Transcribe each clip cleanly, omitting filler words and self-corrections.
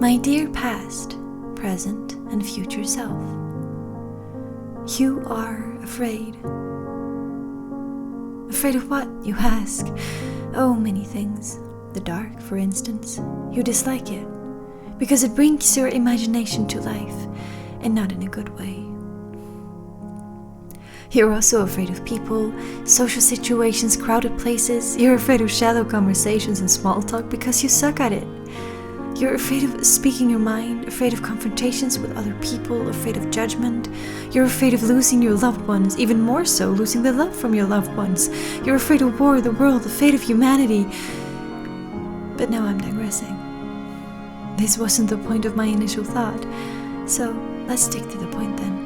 My dear past, present, and future self, you are afraid. Afraid of what, you ask? Oh, many things. The dark, for instance. You dislike it, because it brings your imagination to life, and not in a good way. You're also afraid of people, social situations, crowded places. You're afraid of shallow conversations and small talk because you suck at it. You're afraid of speaking your mind, afraid of confrontations with other people, afraid of judgment. You're afraid of losing your loved ones, even more so, losing the love from your loved ones. You're afraid of war, the world, the fate of humanity. But now I'm digressing. This wasn't the point of my initial thought, so let's stick to the point then.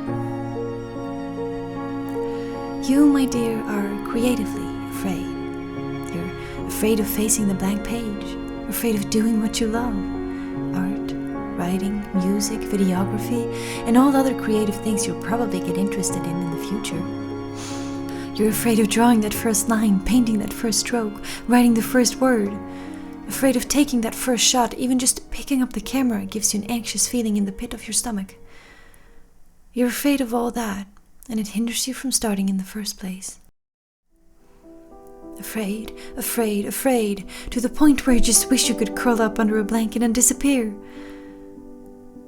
You, my dear, are creatively afraid. You're afraid of facing the blank page, afraid of doing what you love. Art, writing, music, videography, and all other creative things you'll probably get interested in the future. You're afraid of drawing that first line, painting that first stroke, writing the first word. Afraid of taking that first shot, even just picking up the camera gives you an anxious feeling in the pit of your stomach. You're afraid of all that, and it hinders you from starting in the first place. Afraid, afraid, afraid, to the point where you just wish you could curl up under a blanket and disappear.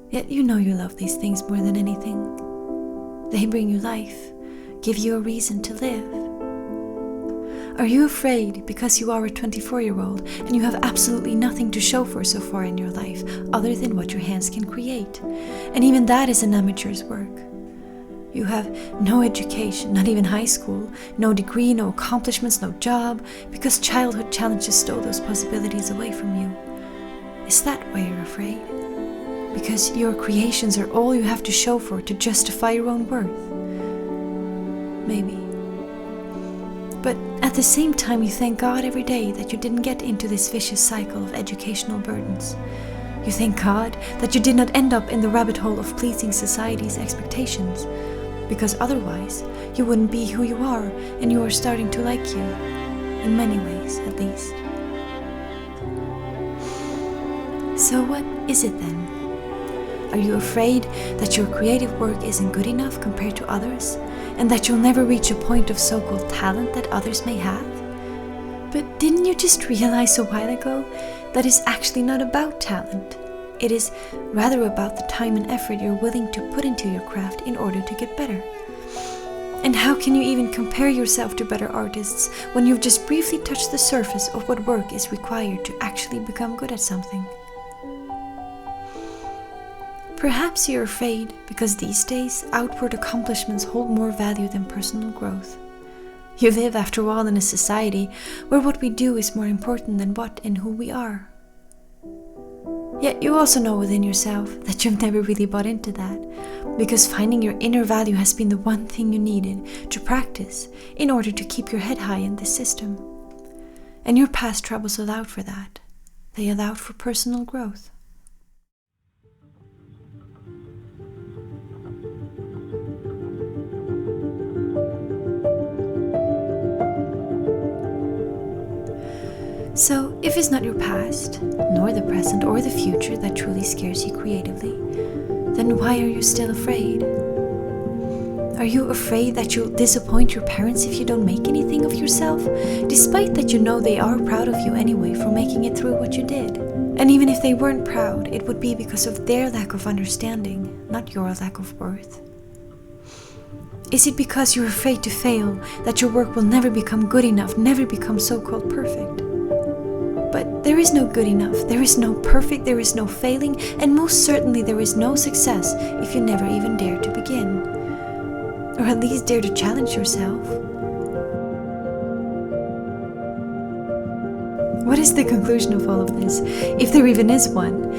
Yet you know you love these things more than anything. They bring you life, give you a reason to live. Are you afraid because you are a 24-year-old and you have absolutely nothing to show for so far in your life other than what your hands can create? And even that is an amateur's work. You have no education, not even high school, no degree, no accomplishments, no job, because childhood challenges stole those possibilities away from you. Is that why you're afraid? Because your creations are all you have to show for to justify your own worth? Maybe. But at the same time, you thank God every day that you didn't get into this vicious cycle of educational burdens. You thank God that you did not end up in the rabbit hole of pleasing society's expectations, because otherwise you wouldn't be who you are, and you are starting to like you, in many ways at least. So what is it then? Are you afraid that your creative work isn't good enough compared to others, and that you'll never reach a point of so-called talent that others may have? But didn't you just realize a while ago that it's actually not about talent? It is rather about the time and effort you're willing to put into your craft in order to get better. And how can you even compare yourself to better artists when you've just briefly touched the surface of what work is required to actually become good at something? Perhaps you're afraid because these days outward accomplishments hold more value than personal growth. You live, after all, in a society where what we do is more important than what and who we are. Yet you also know within yourself that you've never really bought into that, because finding your inner value has been the one thing you needed to practice in order to keep your head high in this system. And your past troubles allowed for that. They allowed for personal growth. So, if it's not your past, nor the present or the future that truly scares you creatively, then why are you still afraid? Are you afraid that you'll disappoint your parents if you don't make anything of yourself, despite that you know they are proud of you anyway for making it through what you did? And even if they weren't proud, it would be because of their lack of understanding, not your lack of worth. Is it because you're afraid to fail, that your work will never become good enough, never become so-called perfect? But there is no good enough, there is no perfect, there is no failing, and most certainly there is no success if you never even dare to begin. Or at least dare to challenge yourself. What is the conclusion of all of this, if there even is one?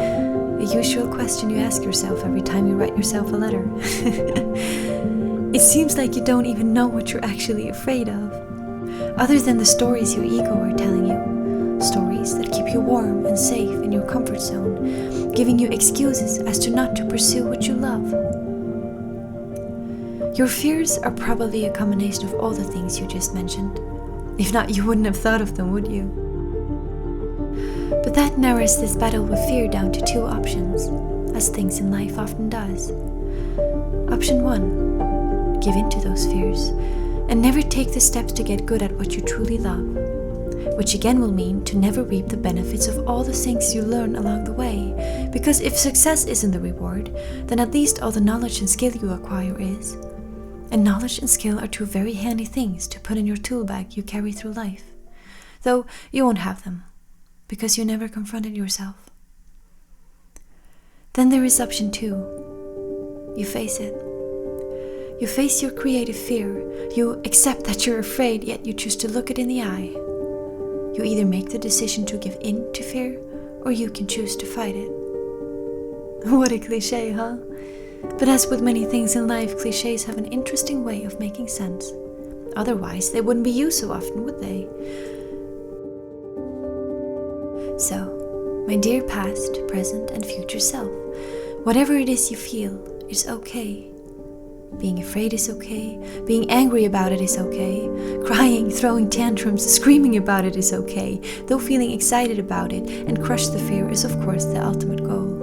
The usual question you ask yourself every time you write yourself a letter. It seems like you don't even know what you're actually afraid of, other than the stories your ego are telling you. Stories that keep you warm and safe in your comfort zone, giving you excuses as to not to pursue what you love. Your fears are probably a combination of all the things you just mentioned. If not, you wouldn't have thought of them, would you? But That narrows this battle with fear down to two options, as things in life often does. Option 1, give in to those fears and never take the steps to get good at what you truly love, which again will mean to never reap the benefits of all the things you learn along the way, because if success isn't the reward, then at least all the knowledge and skill you acquire is. And knowledge and skill are two very handy things to put in your tool bag you carry through life, though you won't have them, because you never confronted yourself. Then there is option 2. You face it. You face your creative fear. You accept that you're afraid, yet you choose to look it in the eye. You either make the decision to give in to fear, or you can choose to fight it. What a cliche, huh? But as with many things in life, cliches have an interesting way of making sense. Otherwise, they wouldn't be used so often, would they? So, my dear past, present, and future self, whatever it is you feel, it's okay. Being afraid is okay, being angry about it is okay, crying, throwing tantrums, screaming about it is okay, though feeling excited about it and crush the fear is of course the ultimate goal.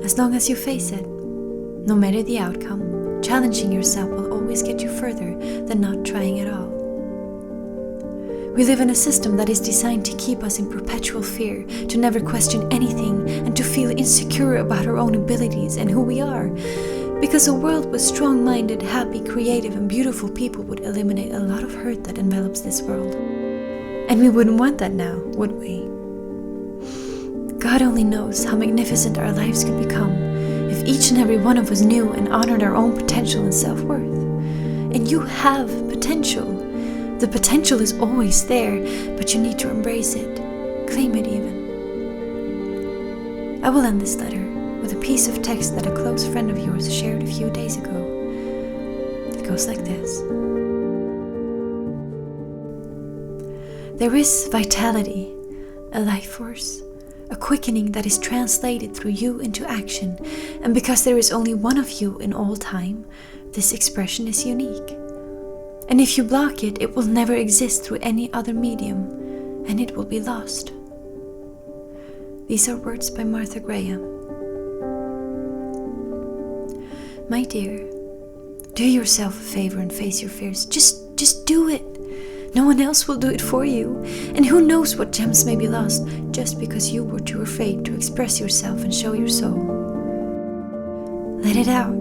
As long as you face it, no matter the outcome, challenging yourself will always get you further than not trying at all. We live in a system that is designed to keep us in perpetual fear, to never question anything, and to feel insecure about our own abilities and who we are. Because a world with strong-minded, happy, creative, and beautiful people would eliminate a lot of hurt that envelops this world. And we wouldn't want that now, would we? God only knows how magnificent our lives could become if each and every one of us knew and honored our own potential and self-worth. And you have potential. The potential is always there, but you need to embrace it, claim it even. I will end this letter with a piece of text that a close friend of yours shared a few days ago. It goes like this. There is vitality, a life force, a quickening that is translated through you into action, and because there is only one of you in all time, this expression is unique. And if you block it, it will never exist through any other medium, and it will be lost. These are words by Martha Graham. My dear, do yourself a favor and face your fears. Just do it. No one else will do it for you. And who knows what gems may be lost just because you were too afraid to express yourself and show your soul. Let it out.